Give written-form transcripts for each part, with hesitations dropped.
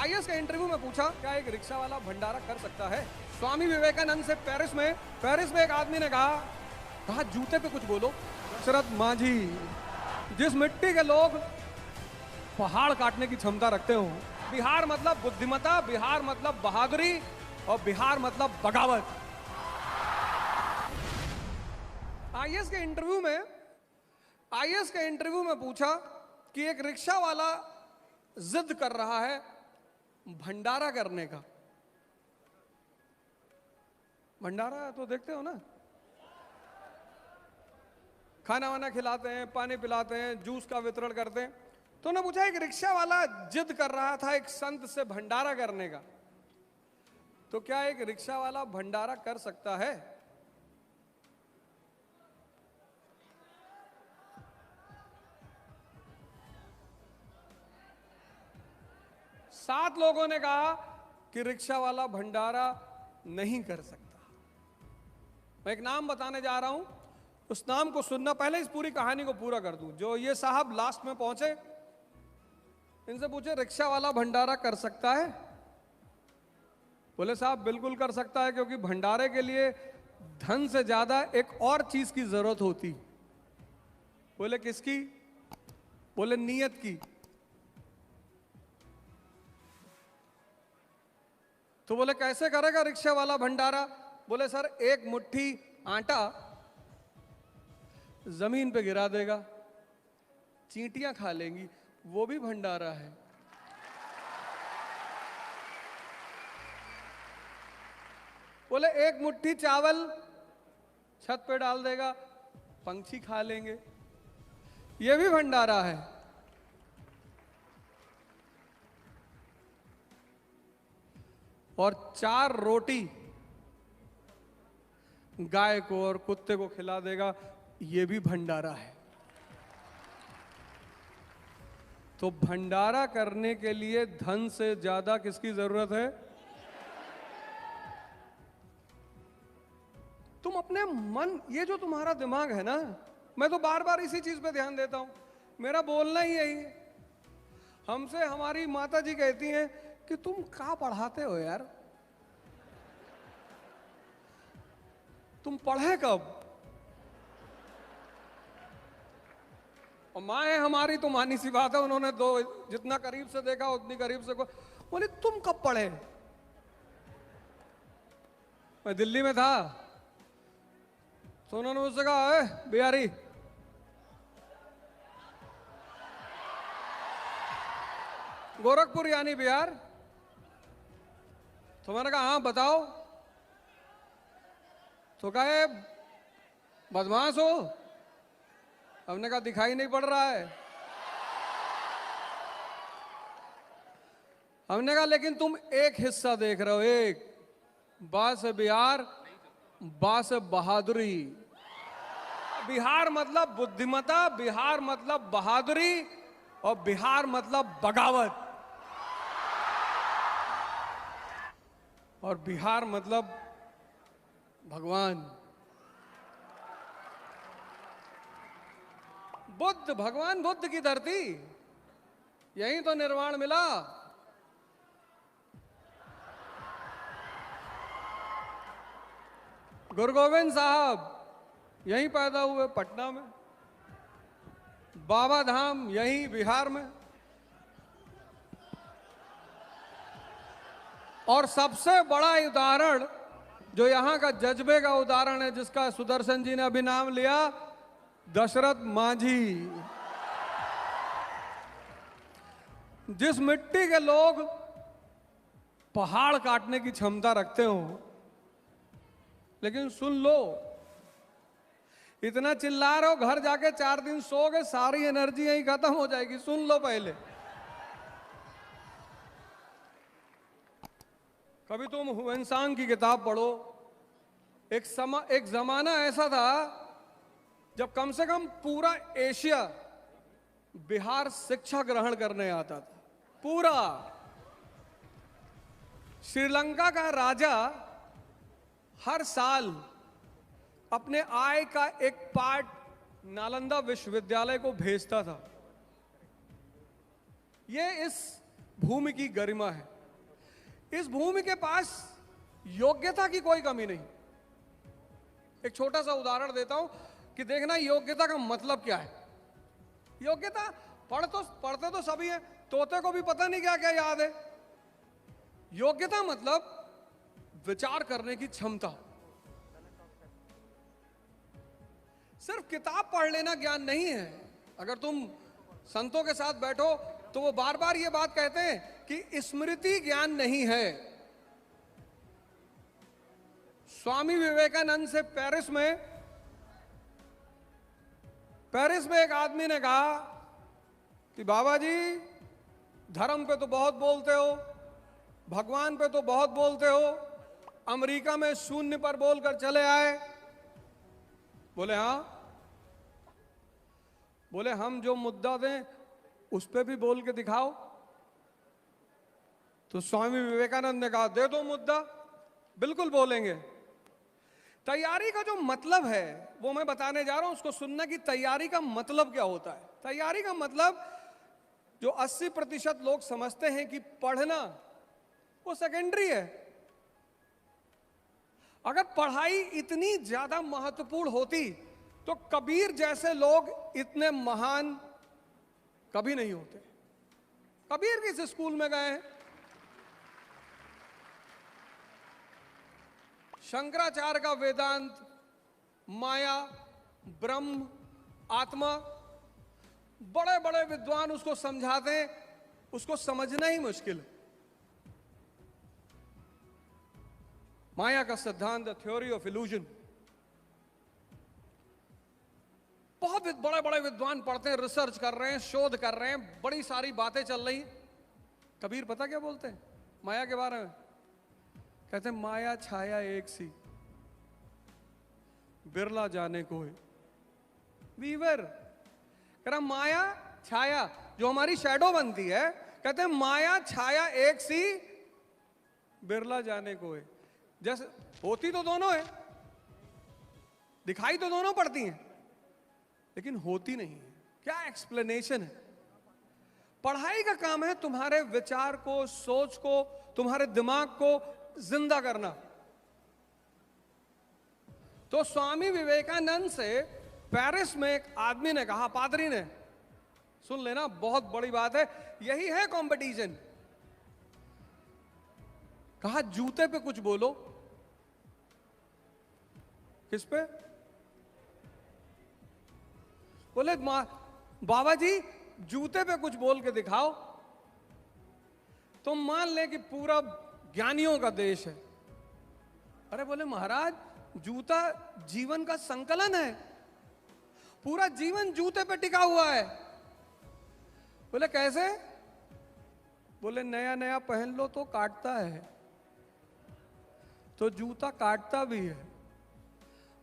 IAS के interview में पूछा क्या एक रिक्शा वाला भंडारा कर सकता है। स्वामी विवेकानंद से पेरिस में एक आदमी ने कहा जूते पे कुछ बोलो। दशरथ मांझी, जिस मिट्टी के लोग पहाड़ काटने की क्षमता रखते हो। बिहार मतलब बुद्धिमता, बिहार मतलब बहादुरी और बिहार मतलब बगावत। आईएएस के इंटरव्यू में पूछा कि एक रिक्शा वाला जिद कर रहा है भंडारा करने का। भंडारा तो देखते हो ना, खाना वाना खिलाते हैं, पानी पिलाते हैं, जूस का वितरण करते हैं। तो उन्होंने पूछा एक रिक्शा वाला जिद कर रहा था एक संत से भंडारा करने का, तो क्या एक रिक्शा वाला भंडारा कर सकता है। 7 लोगों ने कहा कि रिक्शा वाला भंडारा नहीं कर सकता। मैं एक नाम बताने जा रहा हूं, उस नाम को सुनना। पहले इस पूरी कहानी को पूरा कर दूं। जो ये साहब लास्ट में पहुंचे, इनसे पूछे रिक्शा वाला भंडारा कर सकता है। बोले साहब बिल्कुल कर सकता है, क्योंकि भंडारे के लिए धन से ज्यादा एक और चीज की जरूरत होती। बोले किसकी? बोले नीयत की। तो बोले कैसे करेगा रिक्शा वाला भंडारा? बोले सर एक मुट्ठी आटा जमीन पे गिरा देगा, चींटियां खा लेंगी, वो भी भंडारा है। बोले एक मुट्ठी चावल छत पे डाल देगा, पंछी खा लेंगे, ये भी भंडारा है। और 4 रोटी गाय को और कुत्ते को खिला देगा, ये भी भंडारा है। तो भंडारा करने के लिए धन से ज्यादा किसकी जरूरत है? तुम अपने मन, ये जो तुम्हारा दिमाग है ना, मैं तो बार बार इसी चीज पे ध्यान देता हूं। मेरा बोलना ही यही है। हमसे हमारी माता जी कहती हैं कि तुम क्या पढ़ाते हो यार, तुम पढ़े कब? और माँ है हमारी तो मानी सी बात है, उन्होंने दो जितना करीब से देखा उतनी करीब से बोले तुम कब पढ़े? मैं दिल्ली में था तो उन्होंने मुझसे कहा बिहारी गोरखपुर यानी बिहार। तो मैंने कहा हाँ बताओ। तो कहे बदमाश हो। हमने कहा दिखाई नहीं पड़ रहा है। हमने कहा लेकिन तुम एक हिस्सा देख रहे हो, एक बा से बिहार, बा से बहादुरी। बिहार मतलब बुद्धिमता, बिहार मतलब बहादुरी और बिहार मतलब बगावत, और बिहार मतलब भगवान बुद्ध। भगवान बुद्ध की धरती, यहीं तो निर्वाण मिला। गुरु गोविंद साहब यहीं पैदा हुए पटना में, बाबा धाम यहीं बिहार में, और सबसे बड़ा उदाहरण जो यहां का जज्बे का उदाहरण है, जिसका सुदर्शन जी ने अभी नाम लिया, दशरथ मांझी। जिस मिट्टी के लोग पहाड़ काटने की क्षमता रखते हो, लेकिन सुन लो, इतना चिल्ला रहे हो, घर जाके 4 दिन सोओगे, सारी एनर्जी यहीं खत्म हो जाएगी। सुन लो पहले। कभी तुम हुएनसांग की किताब पढ़ो। एक जमाना ऐसा था जब कम से कम पूरा एशिया बिहार शिक्षा ग्रहण करने आता था। पूरा श्रीलंका का राजा हर साल अपने आय का एक पार्ट नालंदा विश्वविद्यालय को भेजता था। यह इस भूमि की गरिमा है। इस भूमि के पास योग्यता की कोई कमी नहीं। एक छोटा सा उदाहरण देता हूं कि देखना योग्यता का मतलब क्या है। योग्यता पढ़ते तो सभी है, तोते को भी पता नहीं क्या क्या याद है। योग्यता मतलब विचार करने की क्षमता। सिर्फ किताब पढ़ लेना ज्ञान नहीं है। अगर तुम संतों के साथ बैठो तो वो बार बार ये बात कहते हैं कि स्मृति ज्ञान नहीं है। स्वामी विवेकानंद से पेरिस में एक आदमी ने कहा कि बाबा जी धर्म पे तो बहुत बोलते हो, भगवान पे तो बहुत बोलते हो, अमेरिका में शून्य पर बोलकर चले आए। बोले हाँ। बोले हम जो मुद्दा दें उस पे भी बोल के दिखाओ। तो स्वामी विवेकानंद ने कहा दे दो मुद्दा, बिल्कुल बोलेंगे। तैयारी का जो मतलब है वो मैं बताने जा रहा हूं, उसको सुनना कि तैयारी का मतलब क्या होता है। तैयारी का मतलब जो 80% लोग समझते हैं कि पढ़ना, वो सेकेंडरी है। अगर पढ़ाई इतनी ज्यादा महत्वपूर्ण होती तो कबीर जैसे लोग इतने महान कभी नहीं होते। कबीर किस स्कूल में गए हैं? शंकराचार्य का वेदांत, माया, ब्रह्म, आत्मा, बड़े बड़े विद्वान उसको समझाते हैं, उसको समझना ही मुश्किल है। माया का सिद्धांत, द थ्योरी ऑफ इल्यूजन, बहुत बड़े बड़े विद्वान पढ़ते हैं, रिसर्च कर रहे हैं, शोध कर रहे हैं, बड़ी सारी बातें चल रही। कबीर पता क्या बोलते हैं माया के बारे में? कहते हैं माया छाया एक सी, बिरला जाने को है। वीवर कह रहा माया छाया जो हमारी शैडो बनती है, कहते हैं माया छाया एक सी, बिरला जाने को है। जैसे होती तो दोनों है, दिखाई तो दोनों पड़ती हैं, लेकिन होती नहीं है। क्या एक्सप्लेनेशन है? पढ़ाई का काम है तुम्हारे विचार को, सोच को, तुम्हारे दिमाग को जिंदा करना। तो स्वामी विवेकानंद से पेरिस में एक आदमी ने कहा, पादरी ने, सुन लेना बहुत बड़ी बात है, यही है कंपटीशन। कहा जूते पे कुछ बोलो। किस पे? बोले बाबा जी जूते पे कुछ बोल के दिखाओ। तुम मान ले कि पूरा ज्ञानियों का देश है। अरे बोले महाराज जूता जीवन का संकलन है, पूरा जीवन जूते पे टिका हुआ है। बोले कैसे? बोले नया नया पहन लो तो काटता है, तो जूता काटता भी है।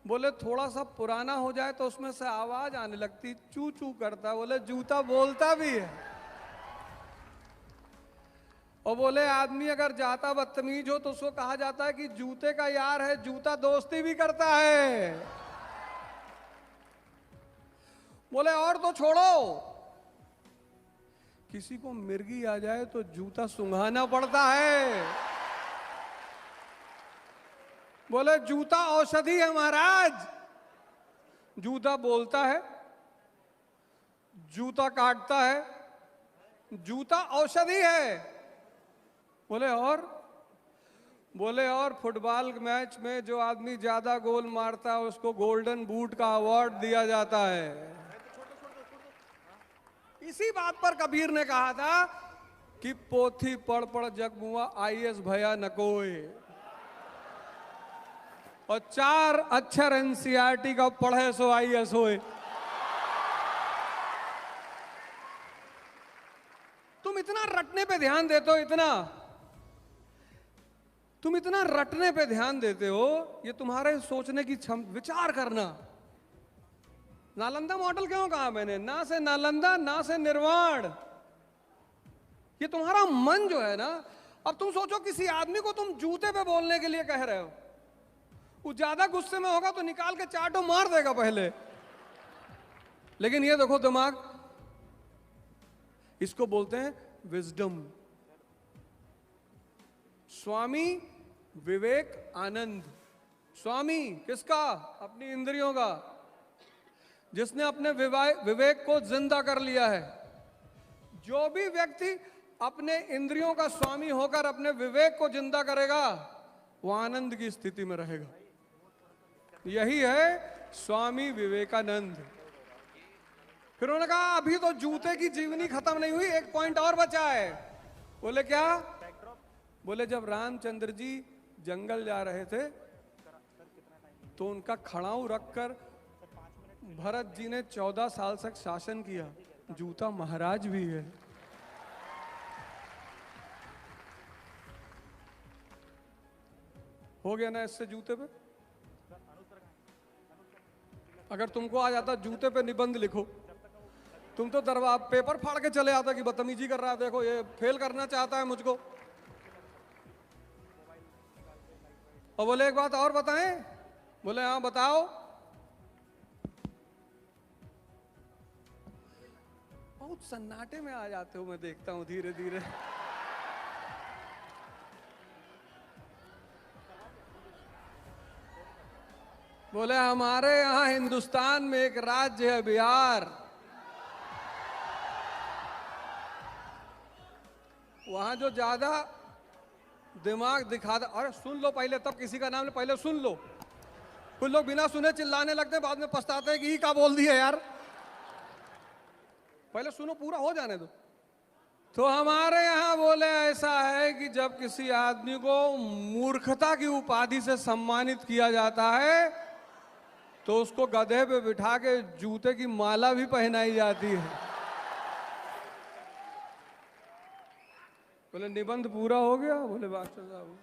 बोले थोड़ा सा पुराना हो जाए तो उसमें से आवाज आने लगती, चू चू करता है। बोले जूता बोलता भी है। और बोले आदमी अगर जाता बदतमीज हो तो उसको कहा जाता है कि जूते का यार है, जूता दोस्ती भी करता है। बोले और तो छोड़ो, किसी को मिर्गी आ जाए तो जूता सुंघाना पड़ता है। बोले जूता औषधि है महाराज। जूता बोलता है, जूता काटता है, जूता औषधि है। बोले और? बोले और फुटबॉल मैच में जो आदमी ज्यादा गोल मारता है उसको गोल्डन बूट का अवार्ड दिया जाता है। इसी बात पर कबीर ने कहा था कि पोथी पढ़ पढ़ जगमुआ आईएएस भया नकोए, और 4 अक्षर एनसीईआरटी का पढ़े सो आईएएस होए। तुम इतना रटने पे ध्यान देते हो, तुम इतना रटने पे ध्यान देते हो, ये तुम्हारे सोचने की विचार करना। नालंदा मॉडल क्यों कहा मैंने? ना से नालंदा, ना से निर्वाण। ये तुम्हारा मन जो है ना, अब तुम सोचो किसी आदमी को तुम जूते पे बोलने के लिए कह रहे हो, वो ज्यादा गुस्से में होगा तो निकाल के चाटो मार देगा पहले। लेकिन ये देखो दिमाग, इसको बोलते हैं विजडम, स्वामी विवेक आनंद। स्वामी किसका? अपनी इंद्रियों का, जिसने अपने विवेक को जिंदा कर लिया है। जो भी व्यक्ति अपने इंद्रियों का स्वामी होकर अपने विवेक को जिंदा करेगा वो आनंद की स्थिति में रहेगा। यही है स्वामी विवेकानंद। फिर उन्होंने कहा अभी तो जूते की जीवनी खत्म नहीं हुई, एक पॉइंट और बचा है। बोले क्या? बोले जब रामचंद्र जी जंगल जा रहे थे तो उनका खड़ाऊ रखकर भरत जी ने 14 साल तक शासन किया। जूता महाराज भी है। हो गया ना इससे जूते पे? अगर तुमको आ जाता जूते पे निबंध लिखो, तुम तो दरवाजा पेपर फाड़ के चले आता कि बदतमीजी कर रहा है, देखो ये फेल करना चाहता है मुझको। और बोले एक बात और बताएं? बोले हाँ बताओ। बहुत सन्नाटे में आ जाते हो, मैं देखता हूं धीरे धीरे। बोले हमारे यहां हिंदुस्तान में एक राज्य है बिहार, वहां जो ज्यादा दिमाग दिखाता। अरे सुन लो पहले, तब किसी का नाम ले, पहले सुन लो। कुछ लोग बिना सुने चिल्लाने लगते हैं, बाद में पछताते हैं कि ही क्या बोल दिया यार। पहले सुनो, पूरा हो जाने दो। तो हमारे यहां बोले ऐसा है कि जब किसी आदमी को मूर्खता की उपाधि से सम्मानित किया जाता है तो उसको गधे पे बिठा के जूते की माला भी पहनाई जाती है। बोले निबंध पूरा हो गया? बोले बादशाह साहब